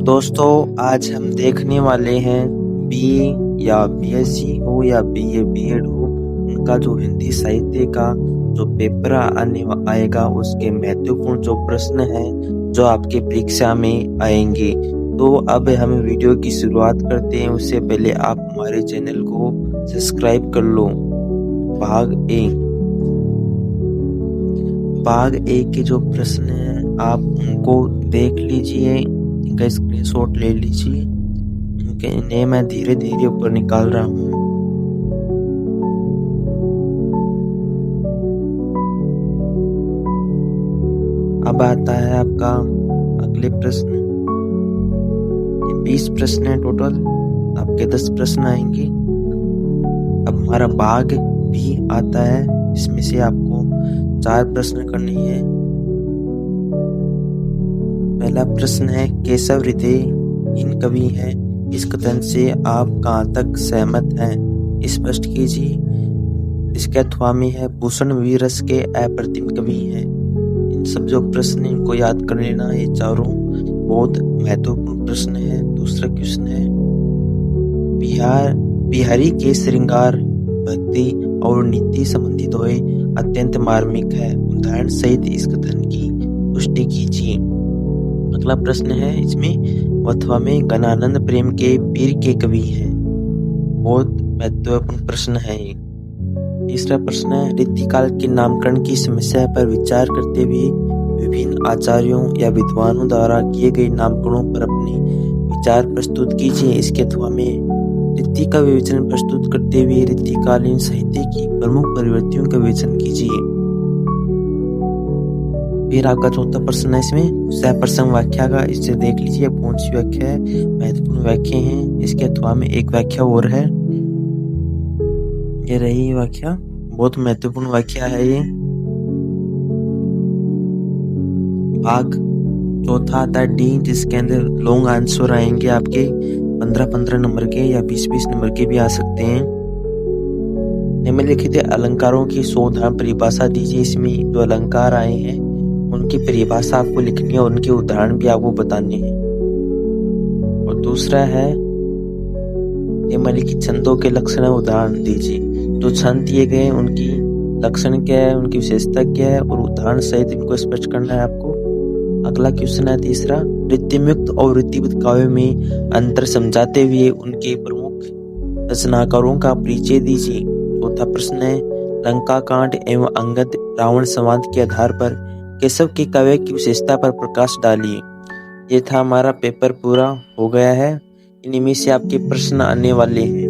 दोस्तों आज हम देखने वाले हैं बीए या बीएससी हो या बीए बीएड हो, उनका जो हिंदी साहित्य का जो पेपर आएगा उसके महत्वपूर्ण जो प्रश्न हैं जो आपके परीक्षा में आएंगे। तो अब हम वीडियो की शुरुआत करते हैं, उससे पहले आप हमारे चैनल को सब्सक्राइब कर लो। भाग ए के जो प्रश्न हैं आप उनको देख लीजिए, इनका स्क्रीनशॉट ले लीजिए। इन्हें मैं धीरे धीरे ऊपर निकाल रहा हूँ। अब आता है आपका अगले प्रश्न। 20 प्रश्न है टोटल, आपके 10 प्रश्न आएंगे। अब हमारा भाग बी आता है, इसमें से आपको 4 प्रश्न करनी है। पहला प्रश्न है, केशव हृदयहीन कवि है, इस कथन से आप कहाँ तक सहमत हैं, स्पष्ट कीजिए। इसके अथवा में है, भूषण वीरस के अप्रतिम कवि हैं। इन सब जो प्रश्न इनको याद कर लेना, ये चारों बहुत महत्वपूर्ण प्रश्न है। दूसरा क्वेश्चन है, बिहारी के श्रृंगार भक्ति और नीति संबंधी दोहे अत्यंत मार्मिक है, उदाहरण सहित इस कथन की पुष्टि कीजिए। अगला प्रश्न है, इसमें अथवा में गणानंद प्रेम के वीर के कवि हैं, बहुत महत्वपूर्ण प्रश्न है ये। तीसरा प्रश्न है, रीतिकाल के नामकरण की समस्या पर विचार करते हुए विभिन्न आचार्यों या विद्वानों द्वारा किए गए नामकरणों पर अपने विचार प्रस्तुत कीजिए। इसके अथवा में रीति का विवेचन प्रस्तुत करते हुए रीतिकालीन साहित्य की प्रमुख प्रवृत्तियों का विवेचन कीजिए। फिर आपका चौथा प्रश्न है, इसमें सहप्रसंग व्याख्या का, इससे देख लीजिए कौन सी व्याख्या है, महत्वपूर्ण व्याख्या है। इसके अथवा में एक व्याख्या और है, ये रही व्याख्या, बहुत महत्वपूर्ण व्याख्या है ये। भाग चौथा आता है डी, जिसके अंदर लॉन्ग आंसर आएंगे आपके 15-15 नंबर के या 20-20 नंबर के भी आ सकते हैं। निम्नलिखित अलंकारों की सावधान परिभाषा दीजिए। इसमें जो अलंकार आए हैं उनकी परिभाषा आपको लिखनी है और उनके उदाहरण भी आपको बताने हैं। और दूसरा है, निम्नलिखित छंदों के लक्षण उदाहरण दीजिए। जो छंद दिए गए उनकी लक्षण क्या है, उनकी विशेषता क्या है और उदाहरण सहित इनको स्पष्ट करना है आपको। अगला क्वेश्चन है तीसरा, रीतिमुक्त और रीतिबद्ध काव्य में अंतर समझाते हुए उनके प्रमुख रचनाकारों का परिचय दीजिए। चौथा प्रश्न है, लंका कांड एवं अंगद रावण संवाद के आधार पर केशव के काव्य की विशेषता पर प्रकाश डालिए। ये था हमारा पेपर, पूरा हो गया है। इनमें से आपके प्रश्न आने वाले हैं।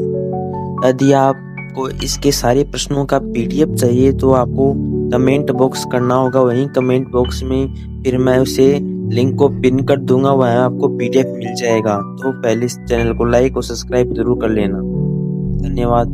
यदि आपको इसके सारे प्रश्नों का PDF चाहिए तो आपको कमेंट बॉक्स करना होगा, वहीं कमेंट बॉक्स में फिर मैं उसे लिंक को पिन कर दूंगा, वहाँ आपको PDF मिल जाएगा। तो पहले इस चैनल को लाइक और सब्सक्राइब जरूर कर लेना। धन्यवाद।